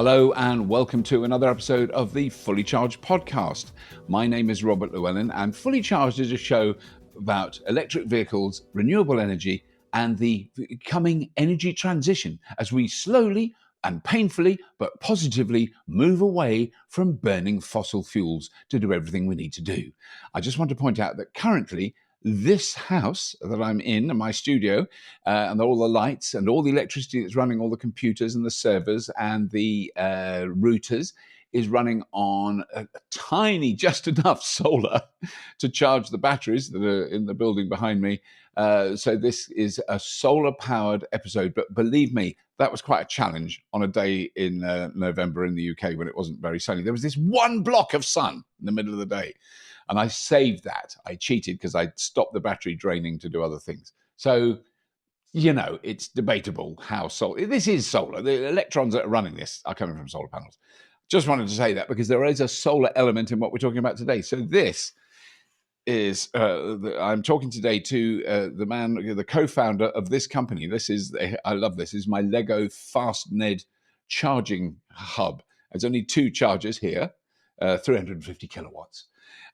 Hello and welcome to another episode of the Fully Charged podcast. My name is Robert Llewellyn, and Fully Charged is a show about electric vehicles, renewable energy, and the coming energy transition as we slowly and painfully but positively move away from burning fossil fuels to do everything we need to do. I just want to point out that currently this house that I'm in, my studio, and all the lights and all the electricity that's running, all the computers and the servers and the routers, is running on a tiny, just enough solar to charge the batteries that are in the building behind me. So this is a solar-powered episode, but believe me, that was quite a challenge on a day in November in the UK when it wasn't very sunny. There was this one block of sun in the middle of the day. And I saved that. I cheated because I stopped the battery draining to do other things. So, you know, it's debatable how solar. This is solar. The electrons that are running this are coming from solar panels. Just wanted to say that because there is a solar element in what we're talking about today. So this is, I'm talking today to the man, the co-founder of this company. I love this. This is my Lego Fastned charging hub. There's only two chargers here, 350 kilowatts.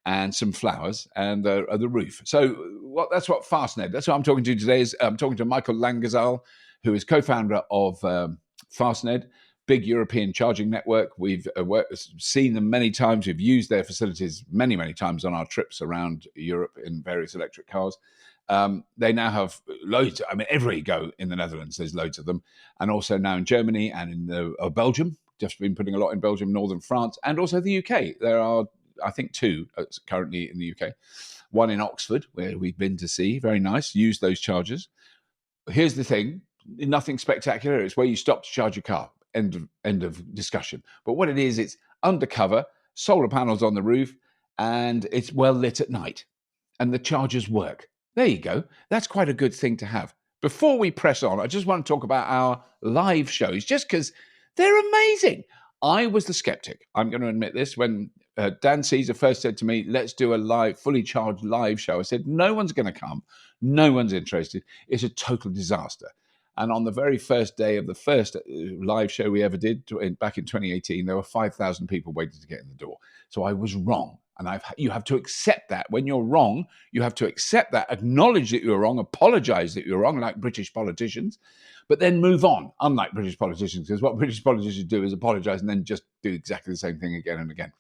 And some flowers and the roof. So that's what Fastned. That's what I'm talking to today. I'm talking to Michiel Langezaal, who is co-founder of Fastned, big European charging network. We've seen them many times. We've used their facilities many, many times on our trips around Europe in various electric cars. They now have loads. I mean, everywhere you go in the Netherlands, there's loads of them. And also now in Germany and in Belgium. Just been putting a lot in Belgium, northern France, and also the UK. There are, I think, two currently in the UK. One in Oxford, where we've been to see. Very nice. Use those chargers. Here's the thing. Nothing spectacular. It's where you stop to charge your car. End of discussion. But what it is, it's undercover, solar panels on the roof, and it's well lit at night. And the chargers work. There you go. That's quite a good thing to have. Before we press on, I just want to talk about our live shows, just because they're amazing. I was the skeptic. I'm going to admit this. When Dan Caesar first said to me, let's do a fully charged live show, I said, no one's going to come. No one's interested. It's a total disaster. And on the very first day of the first live show we ever did back in 2018, there were 5,000 people waiting to get in the door. So I was wrong. And you have to accept that. When you're wrong, you have to accept that, acknowledge that you're wrong, apologize that you're wrong, like British politicians, but then move on, unlike British politicians, because what British politicians do is apologize and then just do exactly the same thing again and again.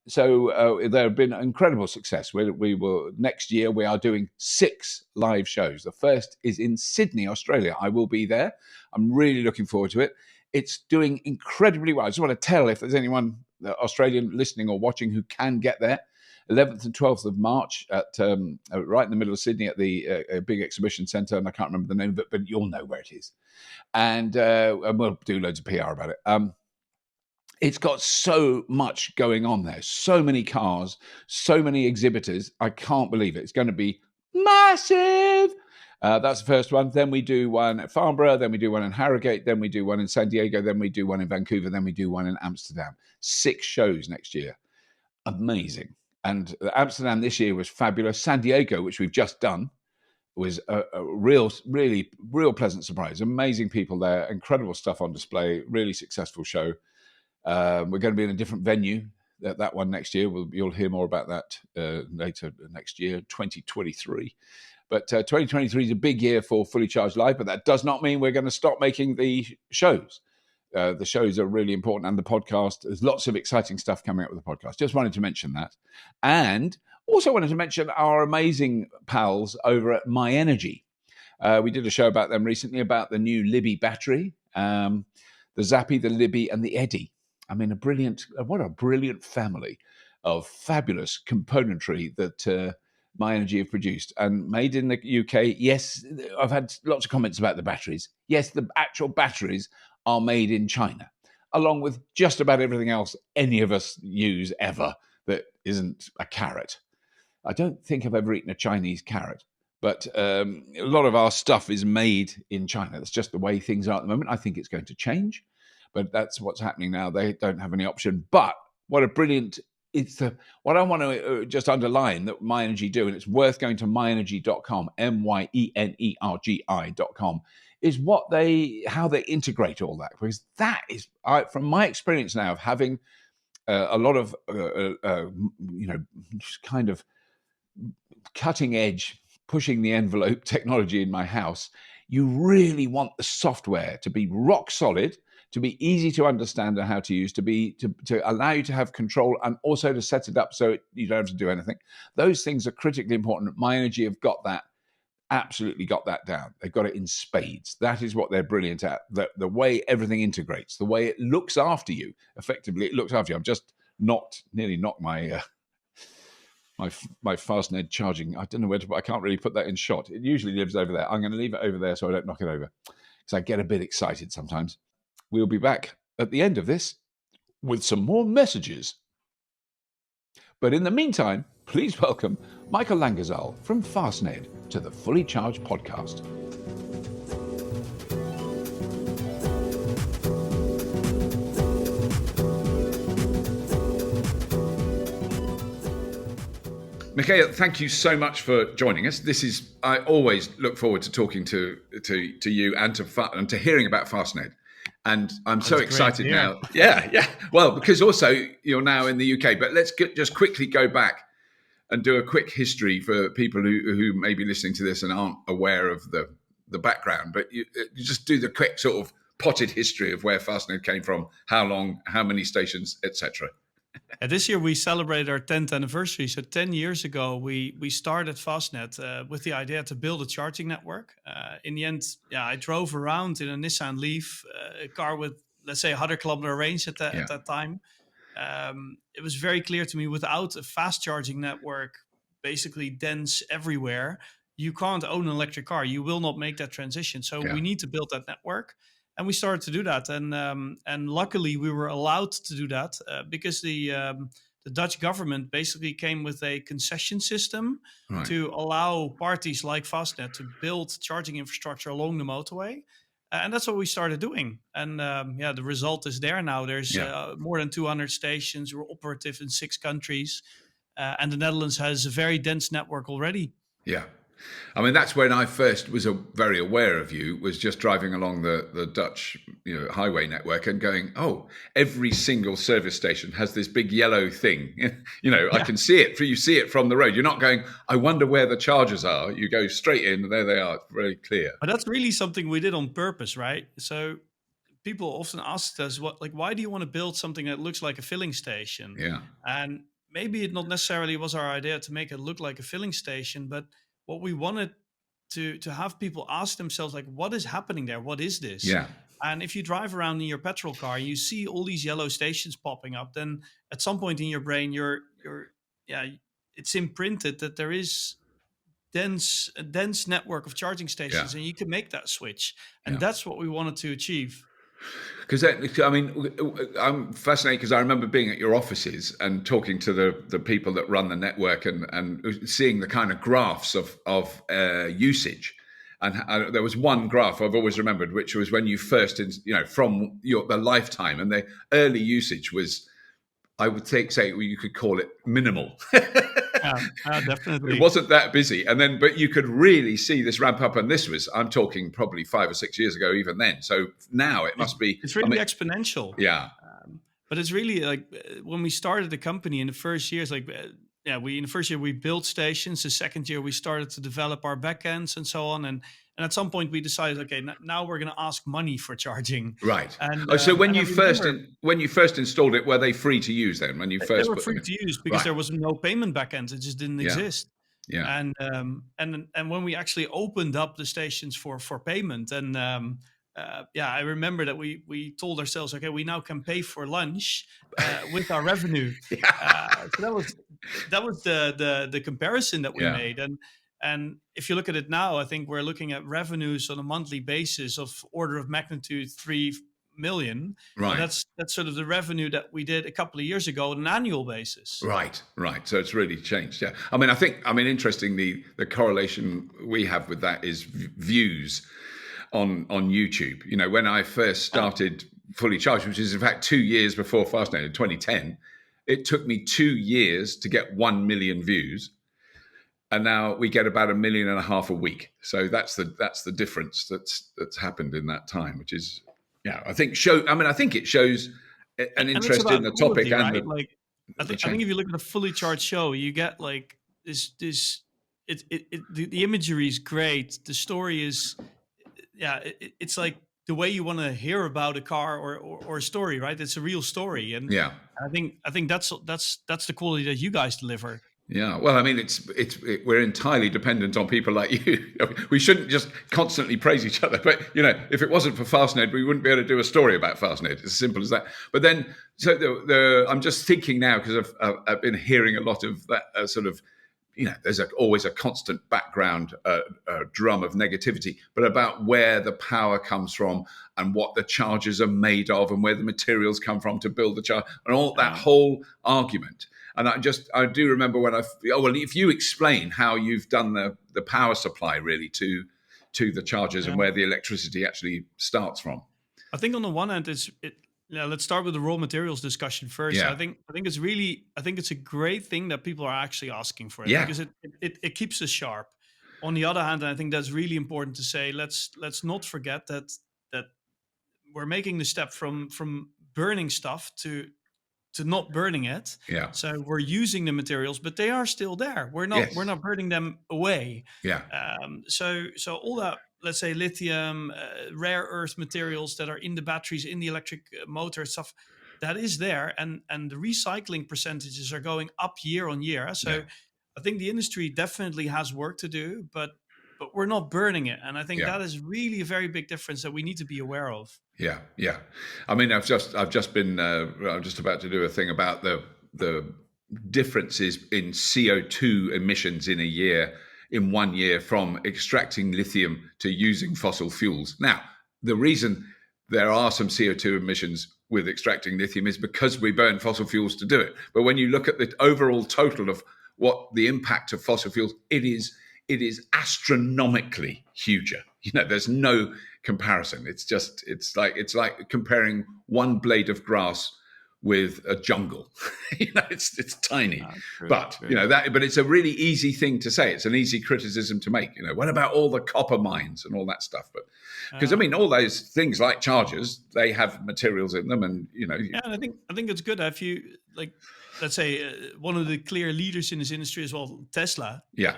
So there have been incredible success. Next year, we are doing 6 live shows. The first is in Sydney, Australia. I will be there. I'm really looking forward to it. It's doing incredibly well. I just want to tell if there's anyone Australian listening or watching who can get there. 11th and 12th of March at right in the middle of Sydney at the big exhibition centre, and I can't remember the name of it, but you'll know where it is. And we'll do loads of PR about it. It's got so much going on there, so many cars, so many exhibitors. I can't believe it. It's going to be massive. That's the first one. Then we do one at Farnborough. Then we do one in Harrogate. Then we do one in San Diego. Then we do one in Vancouver. Then we do one in Amsterdam. 6 shows next year. Amazing. And Amsterdam this year was fabulous. San Diego, which we've just done, was a really pleasant surprise. Amazing people there. Incredible stuff on display. Really successful show. We're going to be in a different venue. That one next year. You'll hear more about that later next year, 2023. But 2023 is a big year for Fully Charged Live, but that does not mean we're going to stop making the shows. The shows are really important, and the podcast. There's lots of exciting stuff coming up with the podcast. Just wanted to mention that. And also wanted to mention our amazing pals over at Myenergi. We did a show about them recently, about the new Libby battery, the Zappy, the Libby, and the Eddy. I mean, what a brilliant family of fabulous componentry that Myenergi have produced and made in the UK. Yes, I've had lots of comments about the batteries. Yes, the actual batteries are made in China, along with just about everything else any of us use ever that isn't a carrot. I don't think I've ever eaten a Chinese carrot, but a lot of our stuff is made in China. That's just the way things are at the moment. I think it's going to change, but that's what's happening now. They don't have any option. But what a brilliant... what I want to just underline that Myenergi do, and it's worth going to myenergi.com, Myenergi.com, is how they integrate all that, because that is, from my experience now of having a lot of just kind of cutting edge, pushing the envelope technology in my house. You really want the software to be rock solid, to be easy to understand and how to use, to allow you to have control, and also to set it up so you don't have to do anything. Those things are critically important. Myenergi have got that, absolutely got that down. They've got it in spades. That is what they're brilliant at. The way everything integrates, the way it looks after you. Effectively, it looks after you. I've just nearly knocked my my Fastned charging. I don't know where to put. I can't really put that in shot. It usually lives over there. I'm going to leave it over there so I don't knock it over, because I get a bit excited sometimes. We'll be back at the end of this with some more messages. But in the meantime, please welcome Michiel Langezaal from Fastned to the Fully Charged podcast. Michiel, thank you so much for joining us. I always look forward to talking to you and to hearing about Fastned. And I'm so excited now. Yeah. Well, because also you're now in the UK, but let's just quickly go back and do a quick history for people who may be listening to this and aren't aware of the background. But you just do the quick sort of potted history of where Fastned came from, how long, how many stations, etc. This year we celebrated our 10th anniversary. So 10 years ago, we started Fastned with the idea to build a charging network. In the end, I drove around in a Nissan Leaf, a car with, let's say, 100-kilometer range at that time. It was very clear to me, without a fast charging network, basically dense everywhere, you can't own an electric car. You will not make that transition. So we need to build that network. And we started to do that, and luckily we were allowed to do that because the Dutch government basically came with a concession system to allow parties like Fastned to build charging infrastructure along the motorway, and that's what we started doing. And the result is there now. There's more than 200 stations. We're operative in 6 countries, and the Netherlands has a very dense network already. Yeah. I mean, that's when I first was very aware of you, was just driving along the Dutch highway network and going, oh, every single service station has this big yellow thing. I can see it. You see it from the road. You're not going, I wonder where the chargers are. You go straight in, and there they are. It's very clear. But that's really something we did on purpose, right? So people often ask us, why do you want to build something that looks like a filling station? Yeah. And maybe it not necessarily was our idea to make it look like a filling station, but what we wanted to have people ask themselves, what is happening there? What is this? Yeah. And if you drive around in your petrol car, you see all these yellow stations popping up, then at some point in your brain, it's imprinted that there is a dense network of charging stations, and you can make that switch. And that's what we wanted to achieve. Because I'm fascinated because I remember being at your offices and talking to the people that run the network and seeing the kind of graphs of usage. And there was one graph I've always remembered, which was when you first, from the lifetime, and the early usage was, I would say you could call it minimal. Definitely. It wasn't that busy. And then, but you could really see this ramp up. And this was, I'm talking probably 5 or 6 years ago, even then. So now it must be. It's really exponential. Yeah. But it's really when we started the company in the first years, in the first year we built stations. The second year we started to develop our backends and so on. And at some point we decided, okay, now we're going to ask money for charging. Right. And so when you first installed it, were they free to use then? When you first they were free to use because there was no payment backend. It just didn't exist. Yeah. And when we actually opened up the stations for payment, and I remember that we told ourselves, okay, we now can pay for lunch with our revenue. So that was the comparison that we made. And if you look at it now, I think we're looking at revenues on a monthly basis of order of magnitude 3 million. Right. That's sort of the revenue that we did a couple of years ago on an annual basis. Right. So it's really changed. Yeah. Interestingly, the correlation we have with that is views on YouTube. When I first started Fully Charged, which is in fact 2 years before Fastned in 2010, it took me 2 years to get 1 million views. and now we get about 1.5 million a week. So that's the difference that's happened in that time, which is, I think it shows an And it's interest in about the topic quality, and right? Like the I think change. if you look at a fully charged show, you get like this the imagery is great. The story is it's like the way you want to hear about a car or a story, right? It's a real story, and Yeah. I think that's the quality that you guys deliver. Yeah, well, I mean, we're entirely dependent on people like you. We shouldn't just constantly praise each other, but if it wasn't for Fastned, we wouldn't be able to do a story about Fastned. It's as simple as that. But then, so I'm just thinking now because I've been hearing a lot of that sort of, there's always a constant background drum of negativity, but about where the power comes from and what the chargers are made of and where the materials come from to build the charge and all that whole argument. And I do remember when if you explain how you've done the power supply really to the chargers and where the electricity actually starts from. I think on the one hand, let's start with the raw materials discussion first. Yeah. I think it's a great thing that people are actually asking for it Yeah. because it keeps us sharp. On the other hand, I think that's really important to say. Let's not forget that we're making the step from burning stuff to not burning it. Yeah. So we're using the materials, but they are still there. We're not burning them away. Yeah. So all that, let's say lithium, rare earth materials that are in the batteries, in the electric motor stuff, that is there, and the recycling percentages are going up year on year. So I think the industry definitely has work to do, but we're not burning it, and I think that is really a very big difference that we need to be aware of. Yeah, yeah. I mean, I'm just about to do a thing about the differences in CO2 emissions in 1 year from extracting lithium to using fossil fuels. Now, the reason there are some CO2 emissions with extracting lithium is because we burn fossil fuels to do it. But when you look at the overall total of what the impact of fossil fuels, it is astronomically huger. There's no comparison. It's like comparing one blade of grass with a jungle. It's tiny. True, but true. but it's a really easy thing to say. It's an easy criticism to make. What about all the copper mines and all that stuff? But because all those things like chargers, they have materials in them, and Yeah, and I think it's good if you like. Let's say one of the clear leaders in this industry as well, Tesla. Yeah.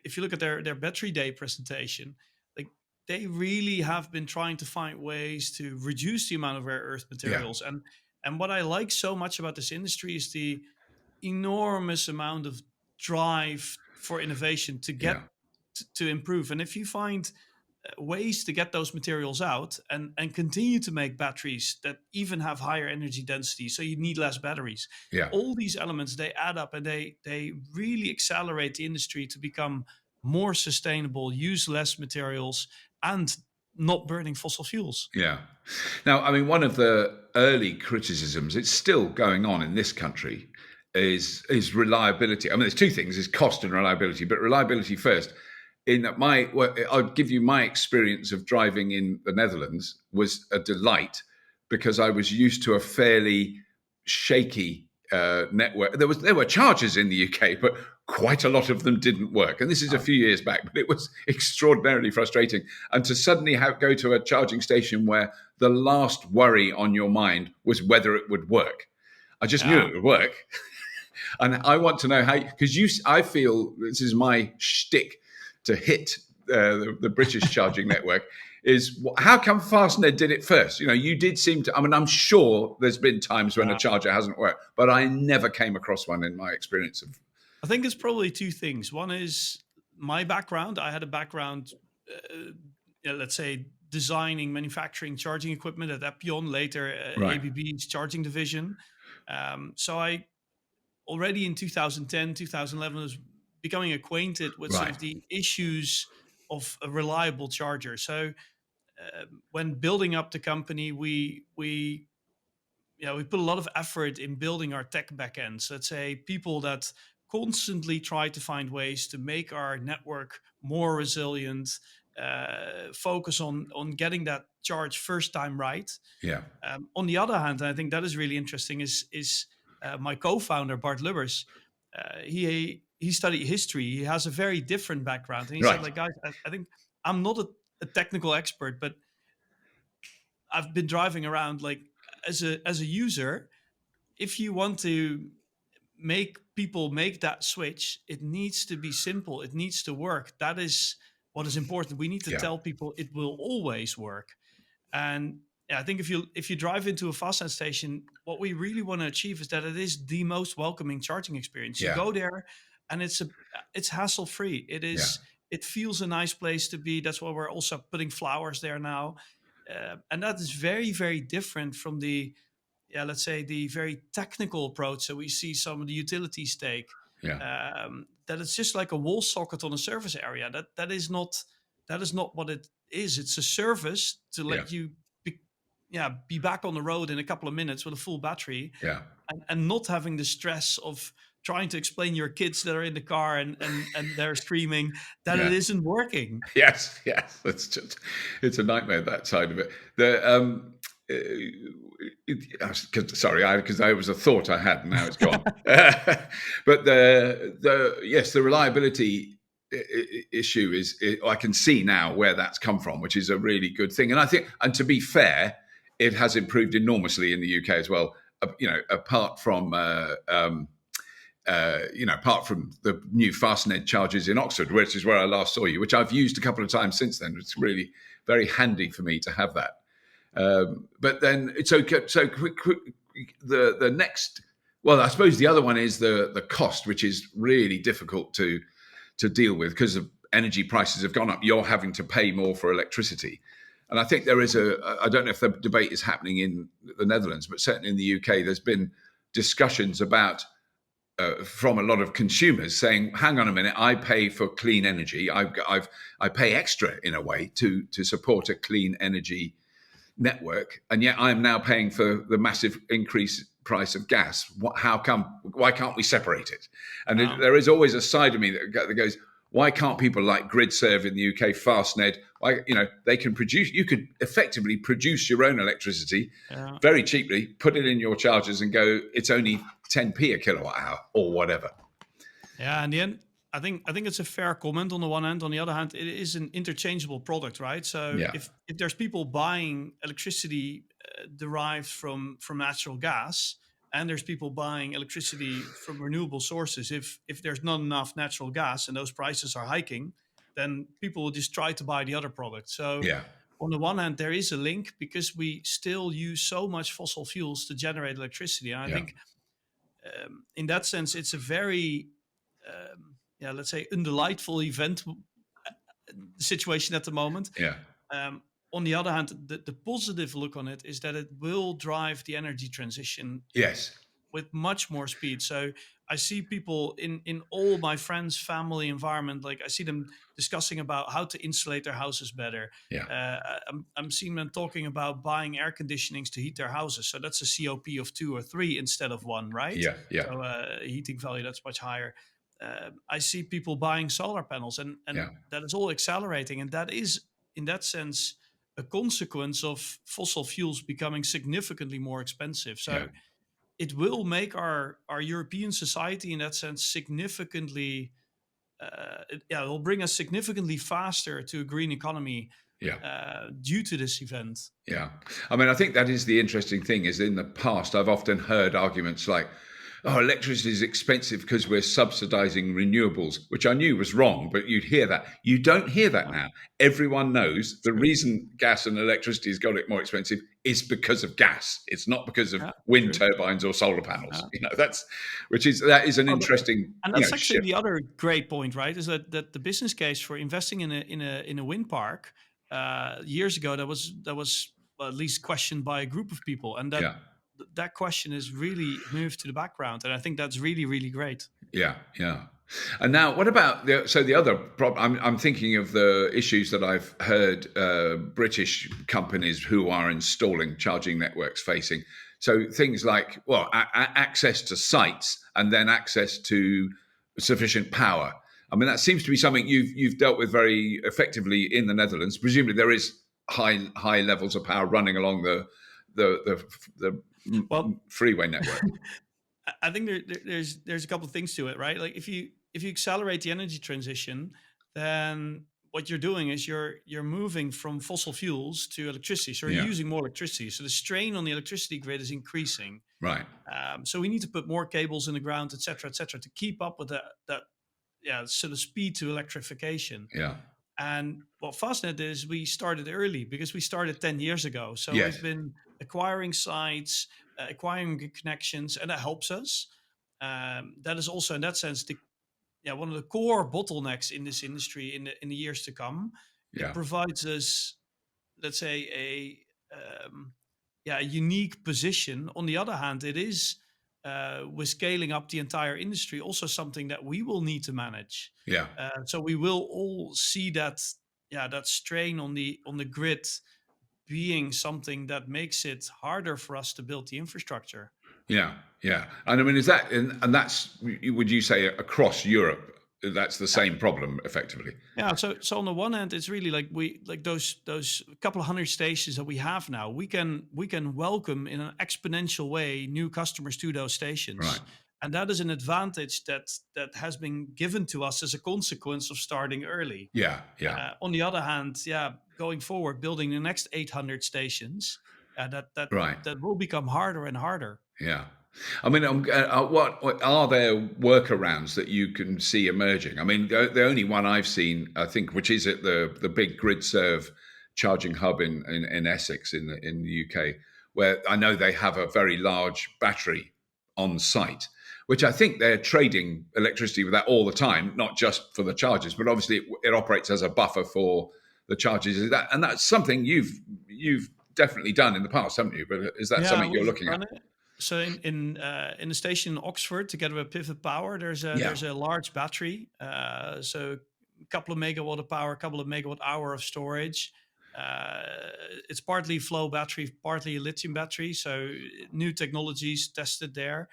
If you look at their battery day presentation, like they really have been trying to find ways to reduce the amount of rare earth materials. And what I like so much about this industry is the enormous amount of drive for innovation to get to improve. And if you find ways to get those materials out and continue to make batteries that even have higher energy density, so you need less batteries. All these elements, they add up, and they really accelerate the industry to become more sustainable, use less materials, and not burning fossil fuels. Yeah. Now, I mean, one of the early criticisms, it's still going on in this country, is reliability. I mean, there's two things: is cost and reliability. But reliability first. I'll give you my experience of driving in the Netherlands was a delight because I was used to a fairly shaky network. There were chargers in the UK, but quite a lot of them didn't work. And this is a few years back, but it was extraordinarily frustrating. And to suddenly go to a charging station where the last worry on your mind was whether it would work. I just knew it would work. And I want to know how, because I feel this is my shtick to hit the British charging network, is how come Fastned did it first? You did seem to, I mean, I'm sure there's been times when a charger hasn't worked, but I never came across one in my experience of. I think it's probably two things. One is my background. I had a background, let's say, designing, manufacturing charging equipment at Epion, later ABB's charging division. So I already in 2010, 2011 was becoming acquainted with some of the issues of a reliable charger. So when building up the company, we put a lot of effort in building our tech backends. Let's say people that constantly try to find ways to make our network more resilient, focus on getting that charge first time right. Yeah. On the other hand, and I think that is really interesting, is my co-founder, Bart Lubbers. He he studied history. He has a very different background, and he said, Right. like, guys, I think I'm not a technical expert, but I've been driving around like as a user. If you want to make people make that switch, it needs to be simple. It needs to work. That is what is important. We need to Yeah. tell people it will always work. And yeah, I think if you drive into a Fastned station, what we really want to achieve is that it is the most welcoming charging experience. You Yeah. go there, and it's hassle free. Yeah. It feels a nice place to be. That's why we're also putting flowers there now, and that is very, very different from the, yeah, let's say, the very technical approach that we see some of the utilities take. Yeah. That it's just like a wall socket on a service area. That is not what it is. It's a service to let you be back on the road in a couple of minutes with a full battery, Yeah. and not having the stress of trying to explain your kids that are in the car and they're screaming that it isn't working. Yes. It's a nightmare, that side of it. Because I was a thought I had, and now it's gone. But the reliability issue is, I can see now where that's come from, which is a really good thing. And I think, and to be fair, it has improved enormously in the UK as well. Apart from the new Fastned charges in Oxford, which is where I last saw you, which I've used a couple of times since then. It's really very handy for me to have that. But then it's okay. So the next, well, I suppose the other one is the cost, which is really difficult to deal with because of energy prices have gone up. You're having to pay more for electricity. And I think there is I don't know if the debate is happening in the Netherlands, but certainly in the UK, there's been discussions about from a lot of consumers saying, hang on a minute, I pay for clean energy. I pay extra in a way to support a clean energy network, and yet I'm now paying for the massive increased price of gas. Why can't we separate it? And there is always a side of me that goes, why can't people like GridServe in the UK, Fastned, they can produce, you could effectively produce your own electricity very cheaply, put it in your chargers and go, it's only 10p a kilowatt hour or whatever. Yeah, in the end, I think it's a fair comment on the one hand. On the other hand, it is an interchangeable product, right? So if there's people buying electricity derived from natural gas, and there's people buying electricity from renewable sources, if there's not enough natural gas and those prices are hiking, then people will just try to buy the other product. So on the one hand, there is a link because we still use so much fossil fuels to generate electricity. And I think in that sense, it's a very let's say, undelightful event situation at the moment. On the other hand, the positive look on it is that it will drive the energy transition with much more speed. So I see people in all my friends' family environment, like I see them discussing about how to insulate their houses better. I'm seeing them talking about buying air conditionings to heat their houses. So that's a COP of 2 or 3 instead of 1, right? So heating value that's much higher. I see people buying solar panels, and that is all accelerating. And that is, in that sense, a consequence of fossil fuels becoming significantly more expensive. So it will make our European society, in that sense, significantly, it will bring us significantly faster to a green economy due to this event. I mean, I think that is the interesting thing, is in the past, I've often heard arguments like, oh, electricity is expensive because we're subsidizing renewables, which I knew was wrong, but you'd hear that. You don't hear that now. Everyone knows the reason gas and electricity has got it more expensive is because of gas. It's not because of wind turbines or solar panels. That is an interesting. And that's actually the other great point, right? Is that the business case for investing in a wind park years ago that was at least questioned by a group of people, and that question is really moved to the background, and I think that's really, really great. And now, what about the other problem? I'm thinking of the issues that I've heard British companies who are installing charging networks facing. So things like, well, access to sites and then access to sufficient power. I mean, that seems to be something you've dealt with very effectively in the Netherlands. Presumably, there is high levels of power running along the freeway network. I think there's a couple of things to it, right? Like if you accelerate the energy transition, then what you're doing is you're moving from fossil fuels to electricity. So you're Yeah. using more electricity. So the strain on the electricity grid is increasing. Right. So we need to put more cables in the ground, et cetera, to keep up with that so the speed to electrification. Yeah. And what Fastned did is we started early because we started 10 years ago. So we've Yes. been acquiring sites, acquiring good connections, and that helps us. That is also, in that sense, one of the core bottlenecks in this industry in the years to come. It Yeah. provides us, let's say, a unique position. On the other hand, it is with scaling up the entire industry also something that we will need to manage. Yeah. So we will all see that strain on the grid being something that makes it harder for us to build the infrastructure. Yeah. Yeah. And I mean, is that, and that's, would you say across Europe, that's the same problem effectively? Yeah, so on the one hand, it's really like those couple of hundred stations that we have now. We can welcome in an exponential way new customers to those Right. stations, and that is an advantage that has been given to us as a consequence of starting early. Yeah. Yeah. On the other hand, going forward, building the next 800 stations, Right. that will become harder and harder. Yeah. I mean, what are there workarounds that you can see emerging? I mean, the only one I've seen, I think, which is at the big GridServe charging hub in Essex in the UK, where I know they have a very large battery on site, which I think they're trading electricity with that all the time, not just for the charges, but obviously it operates as a buffer for the charges. And that's something you've definitely done in the past, haven't you? But is that Yeah, something you're we've looking done at? it. So in the station in Oxford, together with Pivot Power, Yeah. there's a large battery. So a couple of megawatt of power, a couple of megawatt hour of storage. Uh, it's partly flow battery, partly a lithium battery. So new technologies tested there.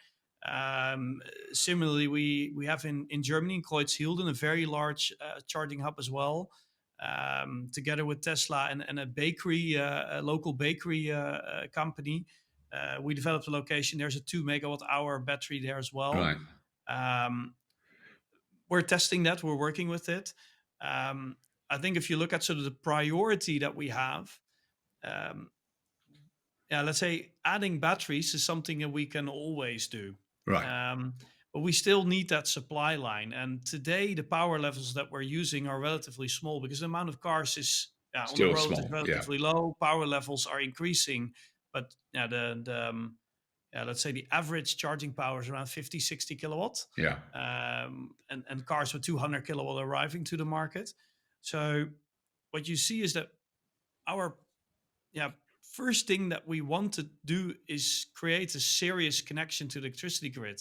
Um, Similarly, we have in Germany in Kreuzhilden a very large charging hub as well. Together with Tesla and a bakery, a local bakery company. We developed a location. There's a 2 megawatt hour battery there as well. Right. Um, we're testing that. We're working with it. Um, I think if you look at sort of the priority that we have, um, let's say adding batteries is something that we can always do. Right. Um, but we still need that supply line. And today, the power levels that we're using are relatively small because the amount of cars is on the Still road is small. Yeah. relatively low. Power levels are increasing, but let's say the average charging power is around 50, 60 kilowatt, Yeah. and cars with 200 kilowatt arriving to the market. So what you see is that our first thing that we want to do is create a serious connection to the electricity grid,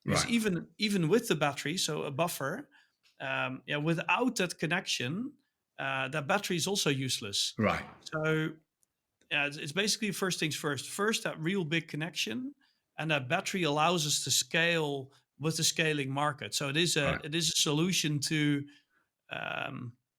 because Right. even with the battery, so a buffer, without that connection, that battery is also useless. Right. So it's basically first things first. First, that real big connection, and that battery allows us to scale with the scaling market. So it is Right. a solution to,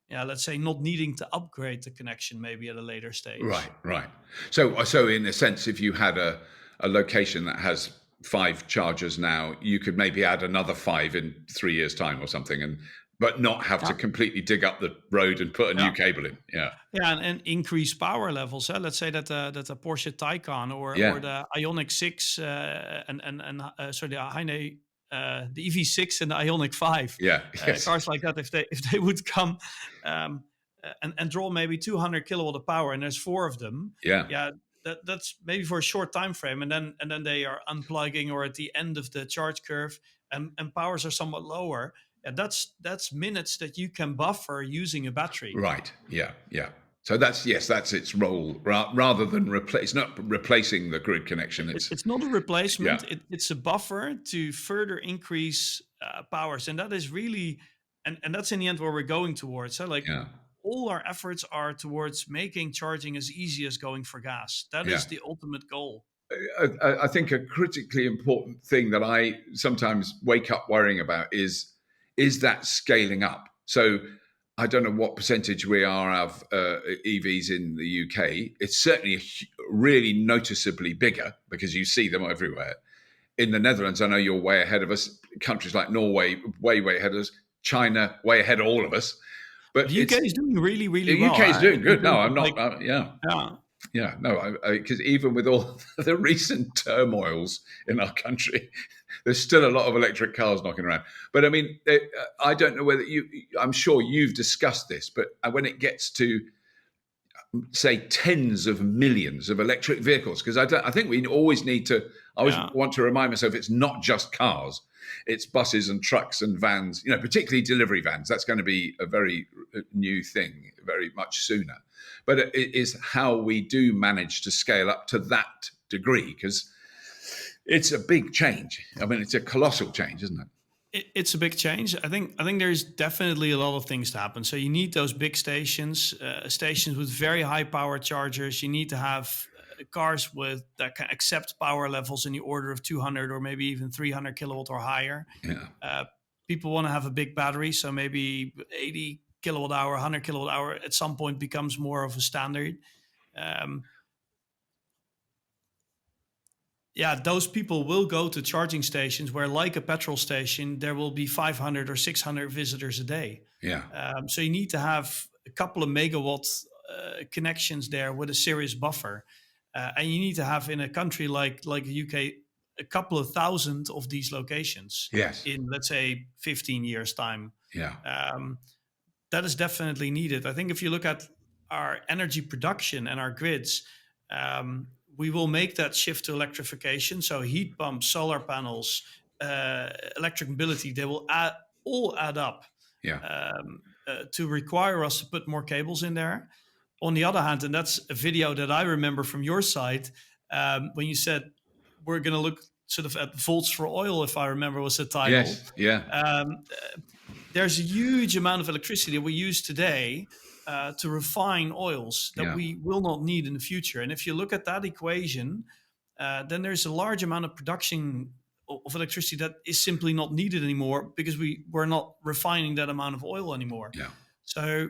let's say, not needing to upgrade the connection maybe at a later stage. Right. Right. So in a sense, if you had a location that has 5 chargers now, you could maybe add another 5 in 3 years' time or something, but not have to completely dig up the road and put a new cable in. Yeah. Yeah, and increase power levels. Let's say that the Porsche Taycan or the Ioniq 6 the Heine the EV6 and the Ioniq 5. Yeah. Yes. Cars like that, if they would come and draw maybe 200 kilowatt of power, and there's 4 of them. Yeah. That's maybe for a short time frame, and then they are unplugging or at the end of the charge curve, and powers are somewhat lower. And that's minutes that you can buffer using a battery. Right. Yeah. Yeah. So that's its role rather than replace. It's not replacing the grid connection. It's not a replacement. It's a buffer to further increase powers, and that is really, and that's in the end where we're going towards. So all our efforts are towards making charging as easy as going for gas. That is the ultimate goal. I think a critically important thing that I sometimes wake up worrying about is that scaling up. So I don't know what percentage we are of EVs in the UK. It's certainly really noticeably bigger because you see them everywhere. in the Netherlands, I know you're way ahead of us. Countries like Norway, way ahead of us. China, way ahead of all of us. But The UK is doing really, really the well UK is doing in good. No, terms I'm of like, not. Yeah. yeah. Yeah, no, because even with all the recent turmoils in our country, there's still a lot of electric cars knocking around. But I mean, I don't know whether I'm sure you've discussed this, but when it gets to, say, tens of millions of electric vehicles, because I think we always need to, I always Yeah. want to remind myself it's not just cars, it's buses and trucks and vans, particularly delivery vans. That's going to be a very new thing, very much sooner. But it is how we do manage to scale up to that degree, because it's a big change. I mean, it's a colossal change, isn't it? It's a big change. I think there's definitely a lot of things to happen. So you need those big stations, stations with very high power chargers. You need to have cars with that can accept power levels in the order of 200 or maybe even 300 kilowatt or higher. Yeah. People want to have a big battery, so maybe 80 kilowatt hour, 100 kilowatt hour at some point becomes more of a standard. Yeah, those people will go to charging stations where, like a petrol station, there will be 500 or 600 visitors a day. Yeah. So you need to have a couple of megawatt connections there with a serious buffer. And you need to have, in a country like the UK, a couple of thousand of these locations Yes. in, let's say, 15 years' time. Yeah. That is definitely needed. I think if you look at our energy production and our grids, we will make that shift to electrification. So heat pumps, solar panels, electric mobility, they will all add up Yeah. to require us to put more cables in there. On the other hand, and that's a video that I remember from your side, when you said we're going to look sort of at volts for oil, if I remember was the title. Yes. Yeah. There's a huge amount of electricity that we use today to refine oils that we will not need in the future. And if you look at that equation, then there's a large amount of production of electricity that is simply not needed anymore because we're not refining that amount of oil anymore. Yeah. So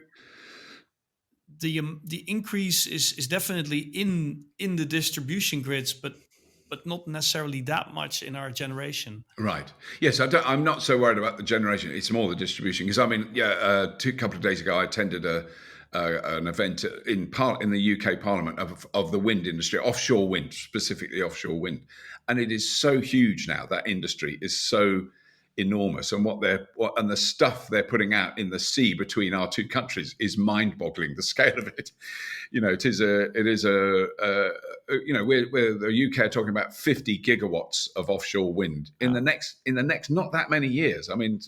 the increase is definitely in the distribution grids, but not necessarily that much in our generation. Right. Yes, I'm not so worried about the generation. It's more the distribution. Because I mean, a couple of days ago, I attended an event in the UK Parliament of the wind industry, offshore wind, specifically offshore wind, and it is so huge now. That industry is so enormous, and and the stuff they're putting out in the sea between our two countries is mind-boggling. The scale of it, we're the UK are talking about 50 gigawatts of offshore wind in the next not that many years. I mean,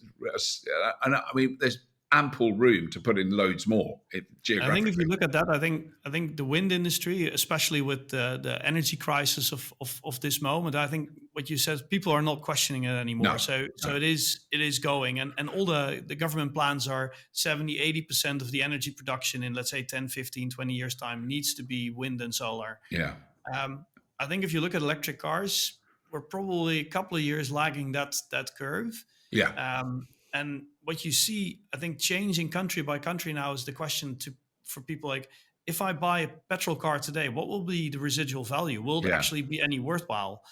there's ample room to put in loads more geographically. I think if you look at that, I think the wind industry, especially with the energy crisis of this moment, I think what you said, people are not questioning it anymore. So it is going, and all the government plans are 70-80% of the energy production in, let's say, 10, 15, 20 years time needs to be wind and solar. Yeah. I think if you look at electric cars, we're probably a couple of years lagging that curve. Yeah. And what you see, I think, changing country by country now is the question for people like, if I buy a petrol car today, what will be the residual value? Will it actually be any worthwhile?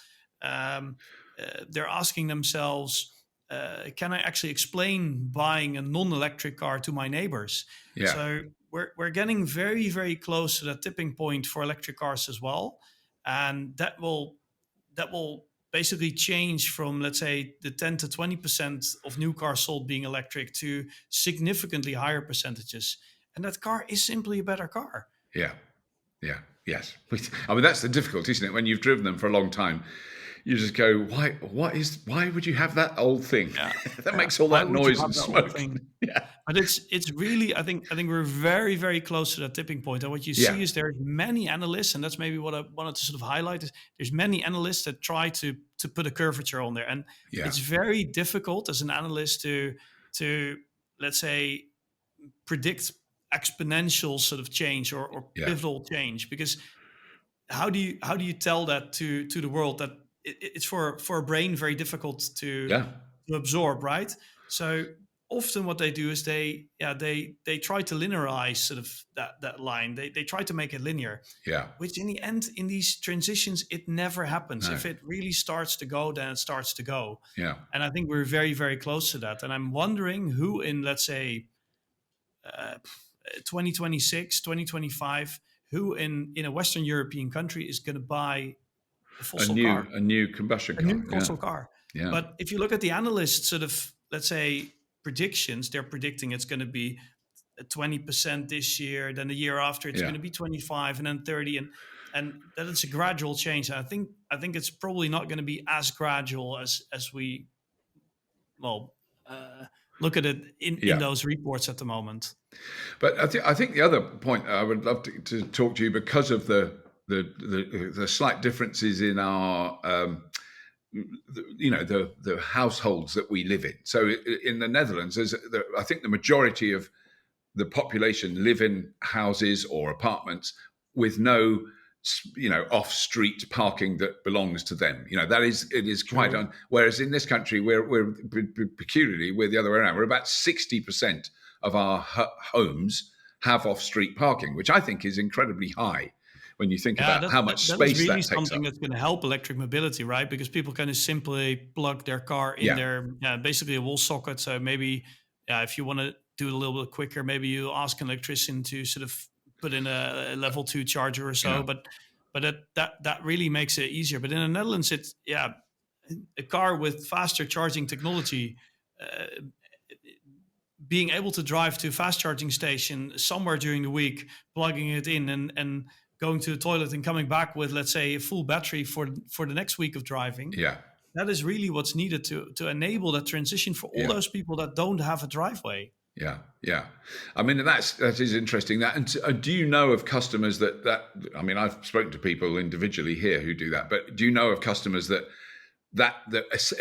They're asking themselves, can I actually explain buying a non-electric car to my neighbors? Yeah. So we're getting very, very close to that tipping point for electric cars as well. And that will basically change from, let's say, the 10 to 20% of new cars sold being electric to significantly higher percentages. And that car is simply a better car. Yeah. Yeah. Yes. I mean, that's the difficulty, isn't it? When you've driven them for a long time, you just go, why would you have that old thing? Yeah. That makes all that noise and smoke. Yeah. But it's really, I think we're very, very close to that tipping point. And what you see is there's many analysts, and that's maybe what I wanted to sort of highlight, is there's many analysts that try to put a curvature on there. And it's very difficult as an analyst to let's say, predict exponential sort of change or pivotal change, because how do you tell that to the world that it's for a brain very difficult to absorb, right? So often what they do is they try to linearize sort of that line. They try to make it linear, Yeah. which in the end, in these transitions, it never happens. No. If it really starts to go, then it starts to go. Yeah. And I think we're very, very close to that. And I'm wondering who in, let's say, uh, 2026, 2025, who in a Western European country is going to buy a fossil car, A new combustion a car. new Yeah. fossil car. Yeah. But if you look at the analysts' sort of, let's say, predictions, they're predicting it's going to be 20% this year, then the year after it's Yeah. going to be 25, and then 30, and that it's a gradual change. And I think it's probably not going to be as gradual as we well look at it in Yeah. those reports at the moment. But I think the other point I would love to talk to you, because of the slight differences in our the households that we live in. So in the Netherlands, I think the majority of the population live in houses or apartments with no off street parking that belongs to them. It is quite True. whereas in this country we're peculiarly, we're the other way around. We're about 60% of our homes have off street parking, which I think is incredibly high when you think Yeah, about how much that is space really that takes something up. that's going to help electric mobility, right? Because people can just simply plug their car in Yeah. their basically a wall socket. So maybe if you want to do it a little bit quicker, maybe you ask an electrician to sort of put in a level 2 charger or so. Yeah. But that really makes it easier. But in the Netherlands, it's a car with faster charging technology. Uh, Being able to drive to a fast charging station somewhere during the week, plugging it in, and going to the toilet and coming back with, let's say, a full battery for the next week of driving. Yeah. That is really what's needed to enable that transition for all Yeah. those people that don't have a driveway. Yeah, yeah. I mean, that is interesting. And do you know of customers that I mean, I've spoken to people individually here who do that, but do you know of customers that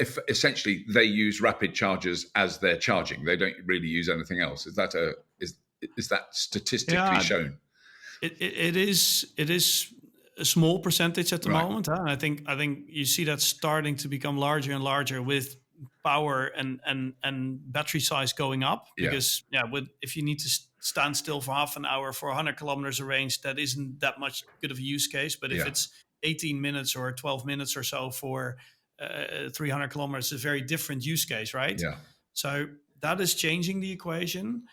if essentially they use rapid chargers as their charging? They don't really use anything else. Is that statistically Yeah, shown? it is a small percentage at the Right. moment, huh? And I think you see that starting to become larger and larger with power and battery size going up. Yeah. Because if you need to stand still for half an hour for 100 kilometers of range, that isn't that much good of a use case. But if Yeah. it's 18 minutes or 12 minutes or so for 300 kilometers, it's a very different use case, right? Yeah. So that is changing the equation.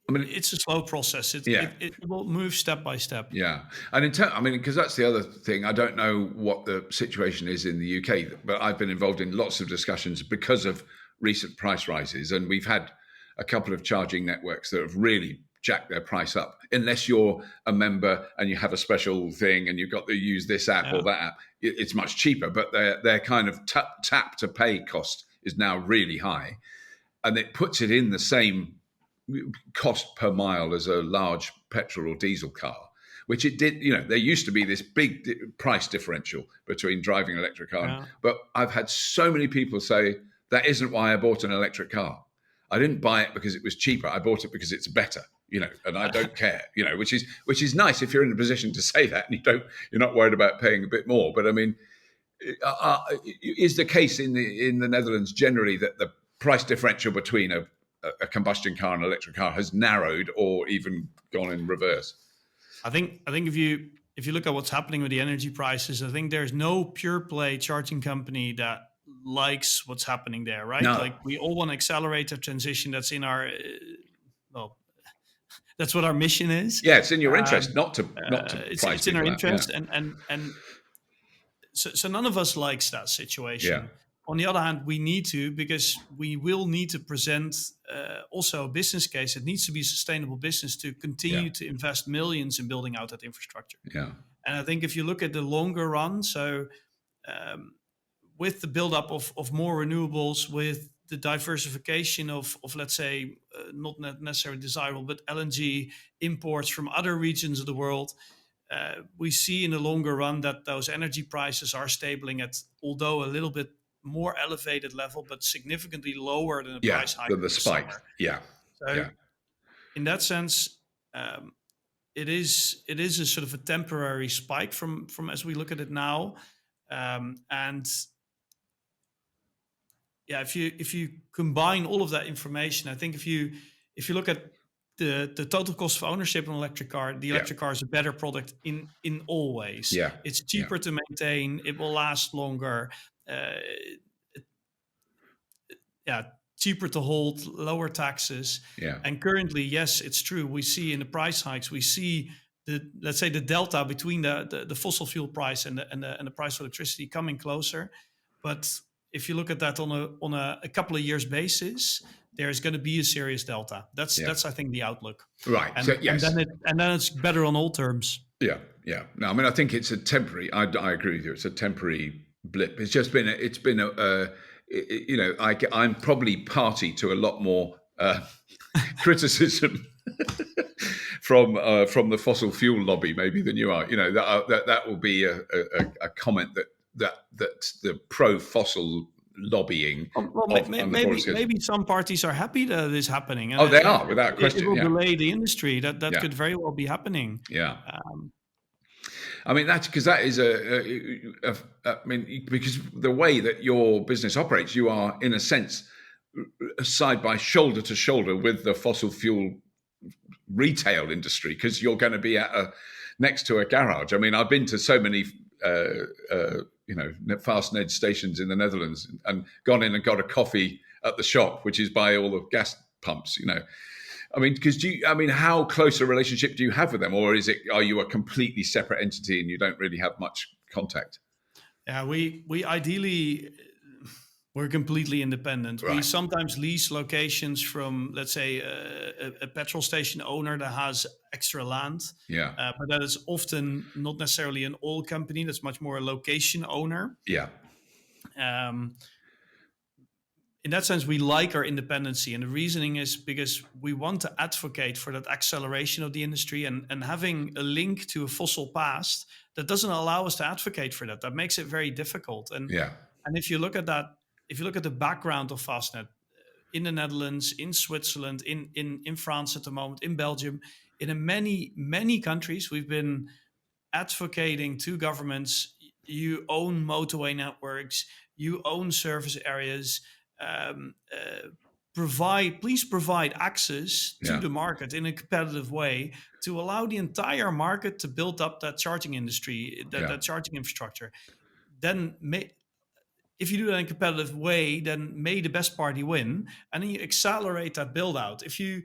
I mean, It's a slow process. It will move step by step. yeah, and because that's the other thing. I don't know what the situation is in the UK, but I've been involved in lots of discussions because of recent price rises, and we've had a couple of charging networks that have really jacked their price up. Unless you're a member and you have a special thing and you've got to use this app or that app, it's much cheaper. But their kind of tap to pay cost is now really high, and it puts it in the same cost per mile as a large petrol or diesel car, which it did. There used to be this big price differential between driving an electric car. But I've had so many people say, that isn't why I bought an electric car. I didn't buy it because it was cheaper. I bought it because it's better, and I don't care, which is nice if you're in a position to say that and you're not worried about paying a bit more. But I mean, is the case in the Netherlands generally that the price differential between a combustion car and an electric car has narrowed or even gone in reverse? I think if you look at what's happening with the energy prices, I think there's no pure play charging company that likes what's happening there, right? No. Like, we all want to accelerate the transition. That's in our that's what our mission is. Yeah, it's in your interest not to It's in our interest, and so none of us likes that situation. Yeah. On the other hand, we need to, because we will need to present also a business case. It needs to be a sustainable business to continue to invest millions in building out that infrastructure. Yeah. And I think if you look at the longer run, so with the buildup of more renewables, with the diversification of let's say, not necessarily desirable, but LNG imports from other regions of the world, we see in the longer run that those energy prices are stabilizing at, although a little bit more elevated level, but significantly lower than the price hike than the in spike. summer. Yeah. So in that sense, it is a sort of a temporary spike from as we look at it now. And if you combine all of that information, I think if you look at the total cost of ownership of an electric car, the electric car is a better product in all ways. Yeah. It's cheaper to maintain. It will last longer. Cheaper to hold, lower taxes. Yeah. And currently, yes, it's true. We see in the price hikes, we see let's say the delta between the fossil fuel price and the price of electricity coming closer. But if you look at that on a couple of years basis, there's going to be a serious delta. That's I think the outlook. Right. And, so, yes. and then it's better on all terms. Yeah. Yeah. No, I mean, I think it's a temporary. I agree with you. It's a temporary blip. It's just been. I'm probably party to a lot more criticism from the fossil fuel lobby maybe than you are. That will be a comment that the pro-fossil lobbying. Maybe some parties are happy that it is happening. And they are, without question. It will delay the industry. That could very well be happening. Yeah. I mean, that's because that is because the way that your business operates, you are in a sense side by shoulder to shoulder with the fossil fuel retail industry, because you're going to be next to a garage. I mean, I've been to so many Fastned stations in the Netherlands and gone in and got a coffee at the shop, which is by all the gas pumps. I mean, how close a relationship do you have with them, or are you a completely separate entity and you don't really have much contact? Yeah, we ideally, we're completely independent. Right. We sometimes lease locations from, let's say, a petrol station owner that has extra land. Yeah. But that is often not necessarily an oil company. That's much more a location owner. Yeah. In that sense, we like our independency. And the reasoning is because we want to advocate for that acceleration of the industry, and having a link to a fossil past that doesn't allow us to advocate for that. That makes it very difficult. And if you look at that, if you look at the background of Fastned in the Netherlands, in Switzerland, in France at the moment, in Belgium, in many countries, we've been advocating to governments, you own motorway networks, you own service areas, please provide access to the market in a competitive way to allow the entire market to build up that charging industry, that charging infrastructure. Then if you do that in a competitive way, then may the best party win, and then you accelerate that build out. If you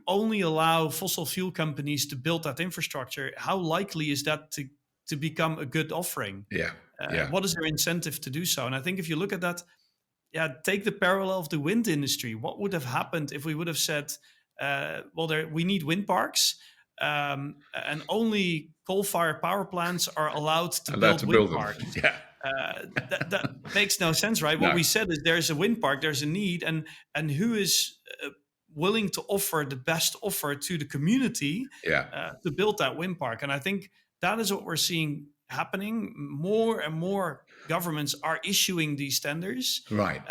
only allow fossil fuel companies to build that infrastructure, how likely is that to become a good offering? What is their incentive to do so? And I think if you look at that, take the parallel of the wind industry. What would have happened if we would have said, we need wind parks, and only coal-fired power plants are allowed to build wind parks? Yeah. That makes no sense, right? What we said is there's a wind park, there's a need, and who is willing to offer the best offer to the community to build that wind park? And I think that is what we're seeing happening. More and more governments are issuing these tenders, right?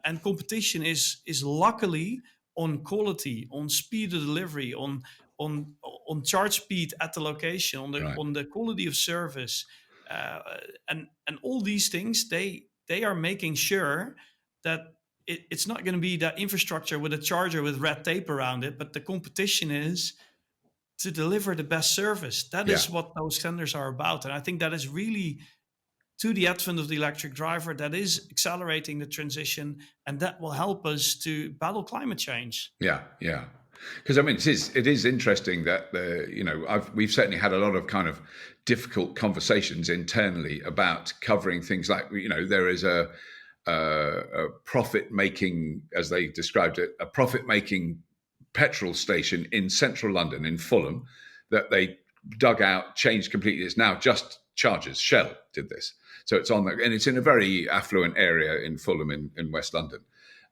And competition is luckily on quality, on speed of delivery, on charge speed at the location, on the quality of service, and all these things. They are making sure that it's not going to be that infrastructure with a charger with red tape around it, but the competition is to deliver the best service. That is what those tenders are about. And I think that is really, to the advent of the electric driver, that is accelerating the transition, and that will help us to battle climate change. Yeah. Because I mean, it is interesting that we've certainly had a lot of kind of difficult conversations internally about covering things like there is a profit-making, as they described it, a profit-making petrol station in central London, in Fulham, that they dug out, changed completely. It's now just chargers. Shell did this. So it's on there, and it's in a very affluent area in Fulham in West London.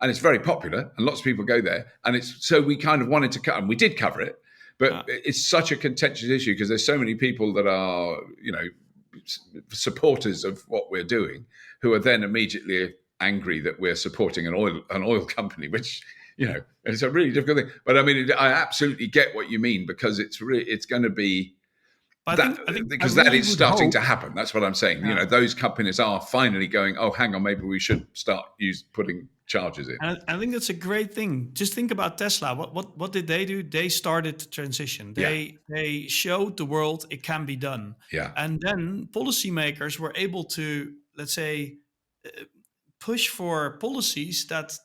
And it's very popular, and lots of people go there. And so we kind of wanted to cover, and we did cover it, but it's such a contentious issue because there's so many people that are, supporters of what we're doing, who are then immediately angry that we're supporting an oil company, which, it's a really difficult thing. But I mean, I absolutely get what you mean, because it's going to be, But That I because that really is would starting hope. to happen. That's what I'm saying. Yeah. Those companies are finally going, oh, hang on, maybe we should start putting chargers in. And I think that's a great thing. Just think about Tesla. What did they do? They started the transition. Yeah. They showed the world it can be done. Yeah. And then policymakers were able to, let's say, uh, push for policies that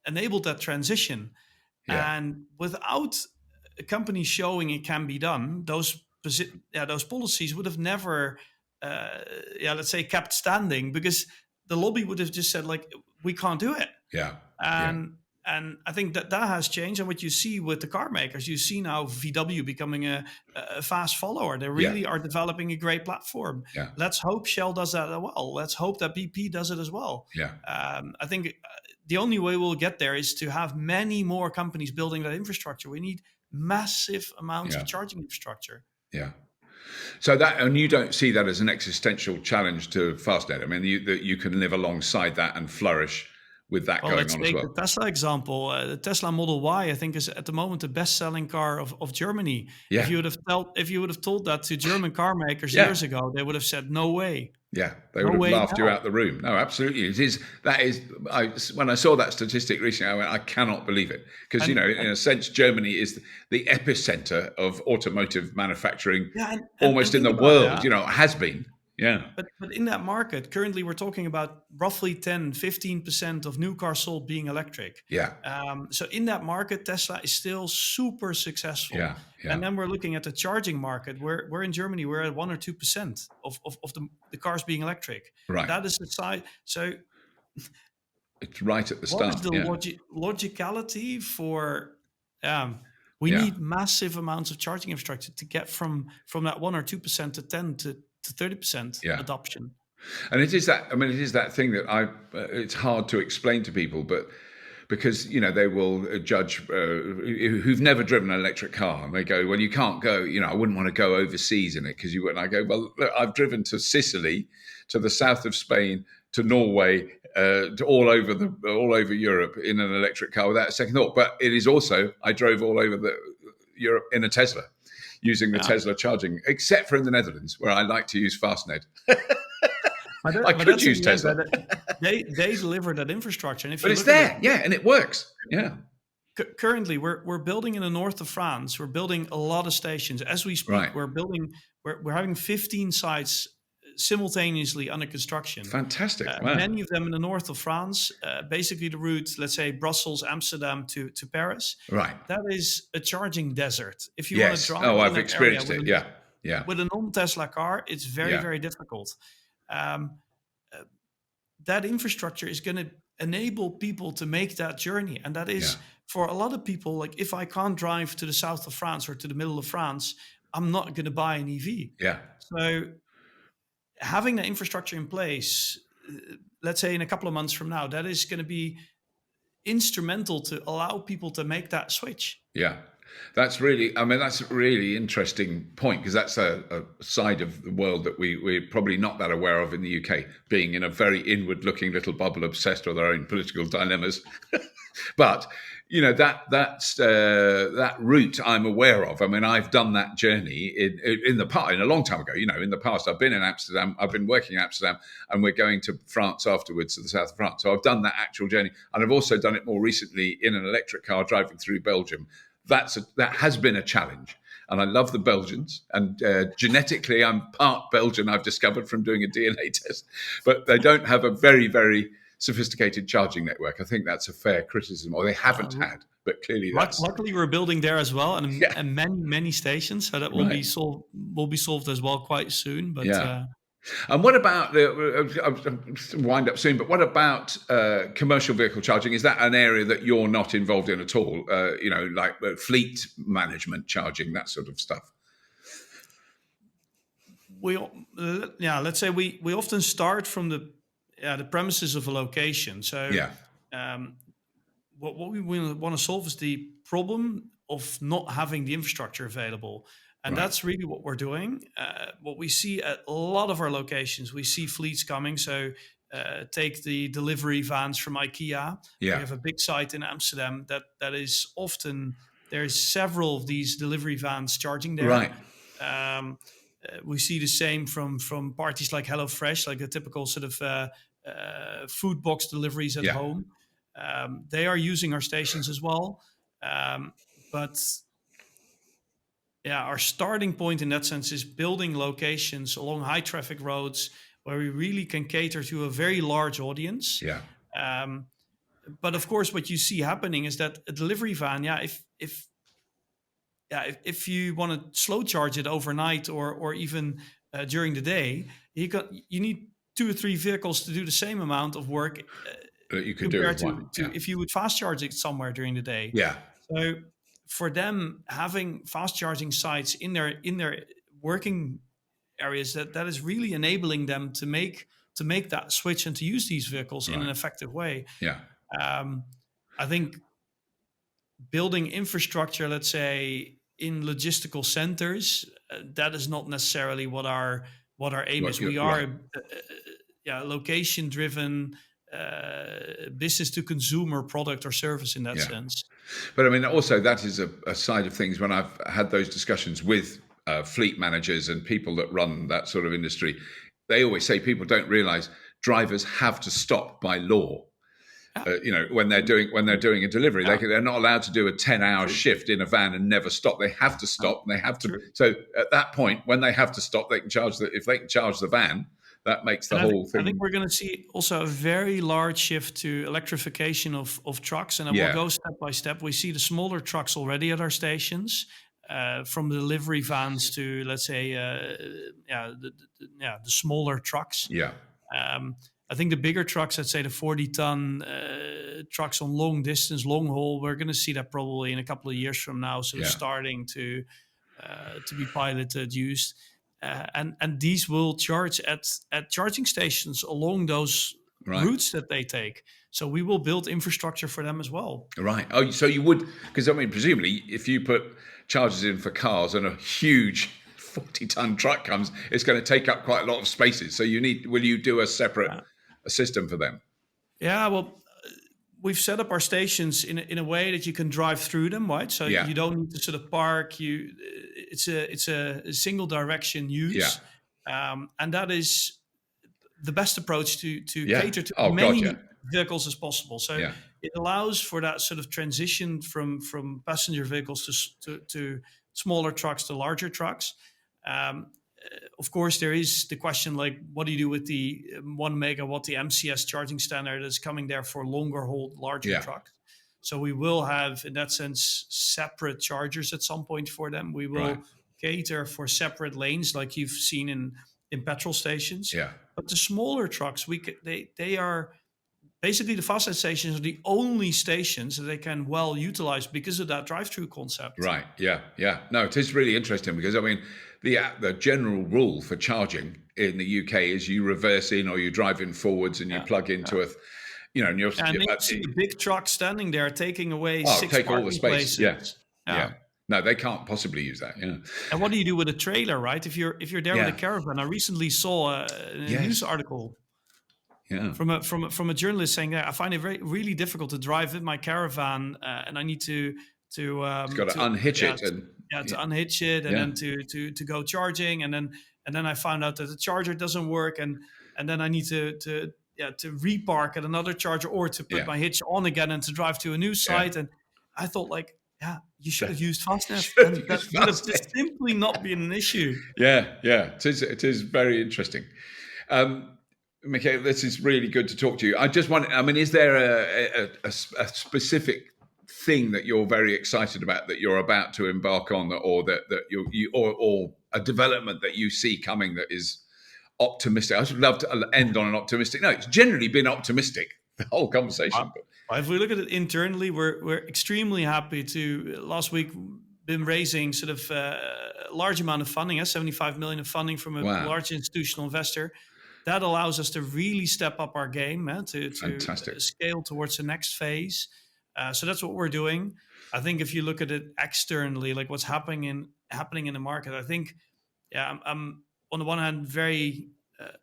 enabled that transition. Yeah. And without a company showing it can be done, those policies would have never, let's say, kept standing, because the lobby would have just said, like, we can't do it. Yeah. Yeah. And I think that has changed. And what you see with the car makers, you see now VW becoming a fast follower. They really are developing a great platform. Yeah. Let's hope Shell does that as well. Let's hope that BP does it as well. Yeah. I think the only way we'll get there is to have many more companies building that infrastructure. We need massive amounts of charging infrastructure. Yeah. So and you don't see that as an existential challenge to Fastned. I mean, that you can live alongside that and flourish with that going let's on as take well. the Tesla example. The Tesla Model Y, I think, is at the moment the best-selling car of Germany. Yeah. If you would have told that to German car makers years ago, they would have said, "No way." Yeah, they would have laughed you out the room. No, absolutely. When I saw that statistic recently, I went, I cannot believe it. Because, in a sense, Germany is the epicenter of automotive manufacturing almost in the world, has been. Yeah. But in that market, currently we're talking about roughly 10-15% of new cars sold being electric. Yeah. So in that market, Tesla is still super successful. Yeah. And then we're looking at the charging market. We're in Germany, we're at 1 or 2% of the cars being electric. Right. That is the side. So it's right at the start. What is the logicality for... we need massive amounts of charging infrastructure to get from that 1 or 2% to 10 to 30% adoption. And it is that thing that it's hard to explain to people, but because they will judge who've never driven an electric car, and they go, well, you can't go, I wouldn't want to go overseas in it because you wouldn't. I go, well, look, I've driven to Sicily, to the south of Spain, to Norway, to all over Europe in an electric car without a second thought. But it is also, I drove all over Europe in a Tesla, using the Tesla charging, except for in the Netherlands, where I like to use Fastned. I could use Tesla. They deliver that infrastructure, and but it's there, and it works. Yeah. Currently, we're building in the north of France. We're building a lot of stations as we speak. Right. We're having 15 sites simultaneously under construction. Fantastic! Wow. Many of them in the north of France. Basically, the route, let's say Brussels, Amsterdam to Paris. Right. That is a charging desert. If you want to drive, I've experienced it. Yeah. With a non-Tesla car, it's very, very difficult. That infrastructure is going to enable people to make that journey, and that is for a lot of people. Like, if I can't drive to the south of France or to the middle of France, I'm not going to buy an EV. Yeah. So having that infrastructure in place, let's say in a couple of months from now, that is going to be instrumental to allow people to make that switch. Yeah. That's a really interesting point, because that's a side of the world that we're probably not that aware of in the UK, being in a very inward-looking little bubble obsessed with our own political dilemmas. But that route I'm aware of. I mean, I've done that journey in the past, a long time ago. In the past, I've been in Amsterdam. I've been working in Amsterdam, and we're going to France afterwards, to the south of France. So I've done that actual journey, and I've also done it more recently in an electric car driving through Belgium. That has been a challenge, and I love the Belgians. And genetically, I'm part Belgian. I've discovered from doing a DNA test, but they don't have a very, very sophisticated charging network. I think that's a fair criticism, or they haven't had. But clearly, luckily we're building there as well, and many stations, so that will be solved as well quite soon. But and what about wind up soon? But what about commercial vehicle charging? Is that an area that you're not involved in at all? Like fleet management charging, that sort of stuff. Let's say we often start from the premises of a location. So what we want to solve is the problem of not having the infrastructure available. And that's really what we're doing. What we see at a lot of our locations, we see fleets coming. So take the delivery vans from IKEA. We have a big site in Amsterdam that is often, there's several of these delivery vans charging there. Right. We see the same from parties like HelloFresh, like the typical sort of food box deliveries at Yeah. home. They are using our stations as well, but yeah, our starting point in that sense is building locations along high traffic roads where we really can cater to a very large audience. Yeah. Um, but of course, what you see happening is that a delivery van, if you want to slow charge it overnight or even during the day, you need 2 or 3 vehicles to do the same amount of work That you could do compared with one. to Yeah. if you would fast charge it somewhere during the day. Yeah. So for them, having fast charging sites in their working areas, that is really enabling them to make that switch and to use these vehicles in an Right. effective way. Yeah. I think building infrastructure, let's say in logistical centers, that is not necessarily what our aim is. We are Right. location driven, business to consumer product or service in that Yeah. sense. But I mean, also that is a side of things. When I've had those discussions with fleet managers and people that run that sort of industry, they always say people don't realise drivers have to stop by law. When they're doing a delivery, they're not allowed to do a 10-hour shift in a van and never stop. They have to stop. And they have to. True. So at that point, when they have to stop, they can charge if they can charge the van, that makes the whole thing. I think we're going to see also a very large shift to electrification of trucks, and it will go step by step. We see the smaller trucks already at our stations, from the delivery vans to, let's say, the smaller trucks. Yeah. I think the bigger trucks, let's say the 40-ton trucks on long distance, long haul, we're going to see that probably in a couple of years from now, sort of starting to be piloted, used. And these will charge at charging stations along those routes that they take. So we will build infrastructure for them as well. Right. Oh, so you would, because I mean, presumably, if you put chargers in for cars and a huge 40-ton truck comes, it's going to take up quite a lot of spaces. So will you do a separate system for them? Yeah, well, we've set up our stations in a way that you can drive through them, right? So you don't need to sort of park. It's a single direction use, and that is the best approach to cater to as many vehicles as possible. So it allows for that sort of transition from passenger vehicles to smaller trucks to larger trucks. Of course, there is the question, like, what do you do with the 1 megawatt, the MCS charging standard that's coming there for longer haul, larger trucks? So we will have, in that sense, separate chargers at some point for them. We will cater for separate lanes, like you've seen in petrol stations. Yeah. But the smaller trucks, they are basically, the Fastned stations are the only stations that they can well utilize because of that drive-through concept. Right. Yeah. Yeah. No, it is really interesting because, I mean, the general rule for charging in the UK is you reverse in or you drive in forwards and you plug into and you see the big truck standing there taking away take all the space. Places. Yeah. No, they can't possibly use that. Yeah. And what do you do with a trailer, right? If you're there with a caravan, I recently saw a news article. Yeah. From a journalist saying that I find it really difficult to drive with my caravan, and I need to it's got to unhitch it to unhitch it and then to go charging, and then I found out that the charger doesn't work, and then I need to repark at another charger or to put my hitch on again and to drive to a new site. And I thought, like, you should have used Fastned. And that would have just simply not been an issue. Yeah. It is very interesting. Michiel, this is really good to talk to you. I just want, I mean, is there a specific thing that you're very excited about that you're about to embark on, or that or a development that you see coming that is optimistic? I would love to end on an optimistic note. It's generally been optimistic, the whole conversation. If we look at it internally, we're extremely happy to last week been raising sort of a large amount of funding, 75 million of funding from a large institutional investor. That allows us to really step up our game, to scale towards the next phase. So that's what we're doing. I think if you look at it externally, like what's happening in the market, I think, I'm on the one hand very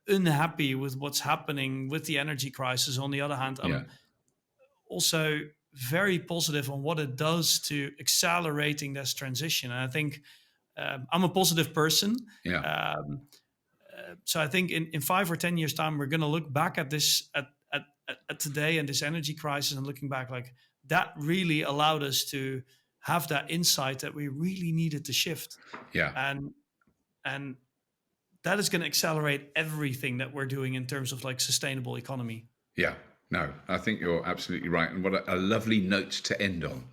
unhappy with what's happening with the energy crisis. On the other hand, I'm also very positive on what it does to accelerating this transition. And I think I'm a positive person. Yeah. So I think in 5 or 10 years time, we're going to look back at this at today and this energy crisis, and looking back like that really allowed us to have that insight that we really needed to shift. Yeah. And that is going to accelerate everything that we're doing in terms of like sustainable economy. Yeah. No, I think you're absolutely right. And what a lovely note to end on.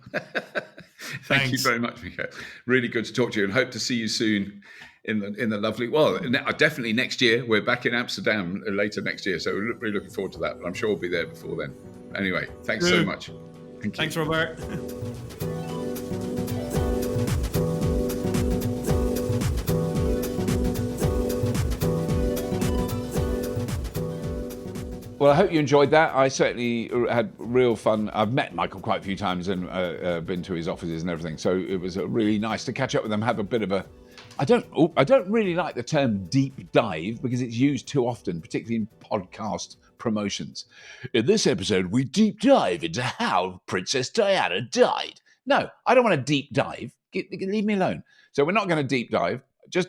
Thank you very much, Michiel. Really good to talk to you, and hope to see you soon in the lovely, well, definitely next year. We're back in Amsterdam later next year, so we're really looking forward to that. But I'm sure we'll be there before then. Anyway, thanks so much. Thank you. Thanks, Robert. Well, I hope you enjoyed that. I certainly had real fun. I've met Michael quite a few times and been to his offices and everything. So it was really nice to catch up with them, have a bit of a... I don't really like the term deep dive because it's used too often, particularly in podcast promotions. In this episode, we deep dive into how Princess Diana died. No, I don't want a deep dive. Leave me alone. So we're not going to deep dive.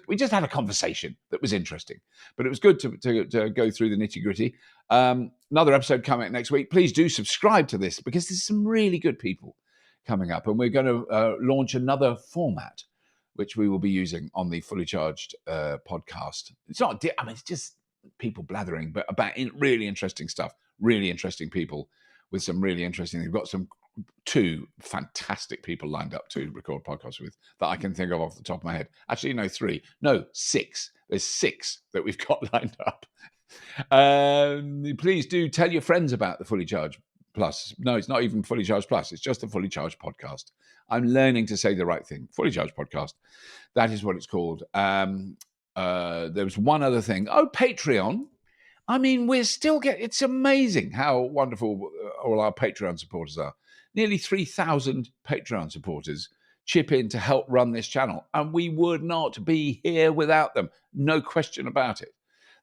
We just had a conversation that was interesting, but it was good to go through the nitty gritty. Another episode coming next week. Please do subscribe to this because there's some really good people coming up, and we're going to launch another format which we will be using on the Fully Charged podcast. It's not, it's just people blathering, but about really interesting stuff, really interesting people with some really interesting things. We've got two fantastic people lined up to record podcasts with that I can think of off the top of my head. Actually, no, 3. No, 6. There's 6 that we've got lined up. Please do tell your friends about the Fully Charged Plus. No, it's not even Fully Charged Plus. It's just the Fully Charged podcast. I'm learning to say the right thing. Fully Charged podcast. That is what it's called. There was one other thing. Oh, Patreon. I mean, we're still it's amazing how wonderful all our Patreon supporters are. Nearly 3,000 Patreon supporters chip in to help run this channel, and we would not be here without them. No question about it.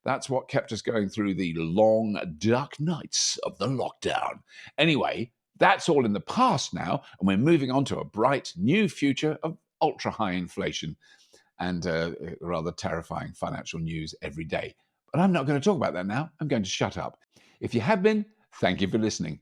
That's what kept us going through the long, dark nights of the lockdown. Anyway, that's all in the past now, and we're moving on to a bright new future of ultra-high inflation and rather terrifying financial news every day. But I'm not going to talk about that now. I'm going to shut up. If you have been, thank you for listening.